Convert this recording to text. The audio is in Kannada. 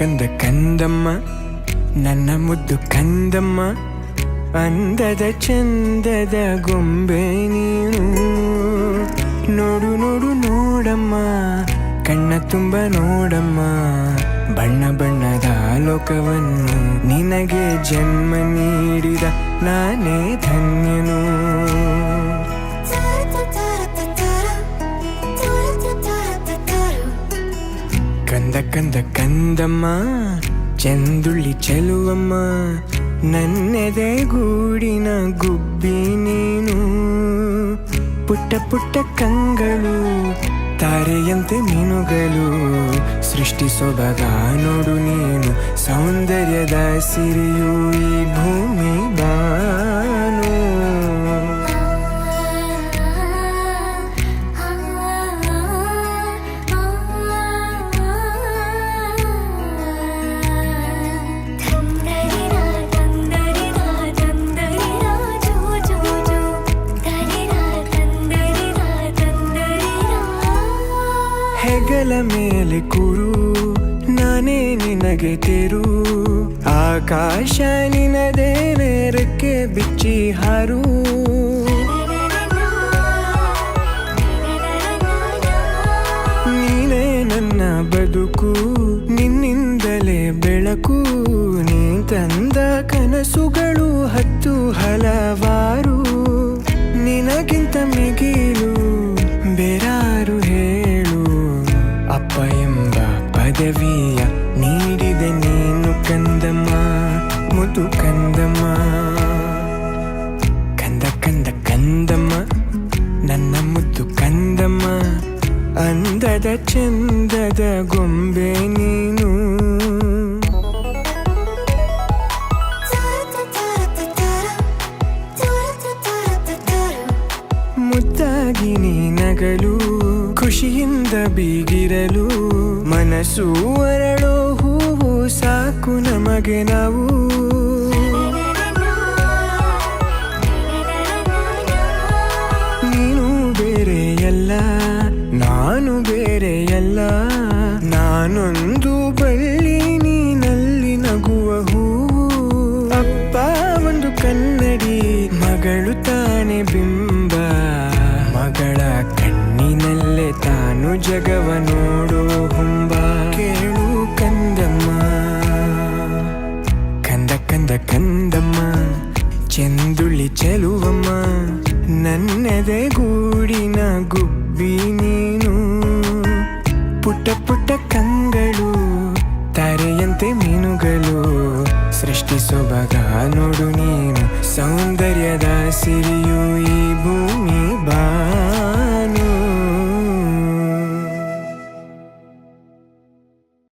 ಕಂದ ಕಂದಮ್ಮ ನನ್ನ ಮುದ್ದು ಕಂದಮ್ಮ ಅಂದದ ಚಂದದ ಗೊಂಬೆ ನೀನು ನೋಡು ನೋಡು ನೋಡಮ್ಮ ಕಣ್ಣ ತುಂಬ ನೋಡಮ್ಮ ಬಣ್ಣ ಬಣ್ಣದ ಲೋಕವನ್ನು ನಿನಗೆ ಜನ್ಮ ನೀಡಿದ ನಾನೇ ಧನ್ಯನು ಕಂದ ಕಂದ ಕಂದಮ್ಮ ಚಂದುಳ್ಳಿ ಚೆಲುವಮ್ಮ ನನ್ನೆದೆ ಗೂಡಿನ ಗುಬ್ಬಿ ನೀನು ಪುಟ್ಟ ಪುಟ್ಟ ಕಂಗಳು ತಾರೆಯಂತೆ ಮೀನುಗಳು ಸೃಷ್ಟಿ ಸೊಬಗ ನೋಡು ನೀನು ಸೌಂದರ್ಯದ ಸಿರಿಯು ಈ ಭೂಮಿ ಬಾನು ಹೆಗಲ ಮೇಲೆ ಕೂರು ನಾನೇ ನಿನಗೆ ತೇರು ಆಕಾಶ ನಿನದೇನೆ ರೆಕ್ಕೆ ಬಿಚ್ಚಿ ಹಾರು ನೀನೇ ನನ್ನ ಬದುಕು ನಿನ್ನಿಂದಲೇ ಬೆಳಕು ನೀ ತಂದ ಕನಸುಗಳು ಹತ್ತು ಹಲವಾರು ನಿನಗಿಂತ ಮಿಗಿಲು ಬೇರಾರು ಹೇಳು ಅಪ್ಪ ಎಂಬ ಪದವಿಯ ನೀಡಿದೆ ನೀನು ಕಂದಮ್ಮ ಮುದು ಕಂದಮ್ಮ ಕಂದ ಕಂದ ಕಂದಮ್ಮ ನನ್ನ ಮುದ್ದು ಕಂದಮ್ಮ ಅಂದದ ಚಂದದ ಗೊಂಬೆ ನೀನು ಮುದ್ದಾಗಿ ನೀ ನಗಲು ಖುಷಿಯಿಂದ ಬೀಗಿರಲು ಮನಸ್ಸು ಅರಳೋ ಹೂವು ಸಾಕು ನಮಗೆ ನಾವು ನೀನು ಬೇರೆಯಲ್ಲ ನಾನು ಬೇರೆಯಲ್ಲ ನಾನೊಂದು ಬಳ್ಳಿ ನೀನಲ್ಲಿ ನಗುವ ಹೂವು ಅಪ್ಪ ಒಂದು ಕನ್ನಡಿ ಮಗಳು ತಾನೆ ಬಿಂಬ ಮಗಳ ಕಣ್ಣಿನಲ್ಲೇ ತಾನು ಜಗವ ನೋಡೋ ಹುಂಬ ಕೇಳು ಕಂದಮ್ಮ ಕಂದ ಕಂದ ಕಂದಮ್ಮ ಚೆಂದುಳ್ಳಿ ಚೆಲುವಮ್ಮ ನನ್ನೆದೆ ಗೂಡಿನ ಗುಬ್ಬಿ ನೀನು ಪುಟ್ಟ ಪುಟ್ಟ ಕಂಗಳು ತಾರೆಯಂತೆ ಮೀನುಗಳು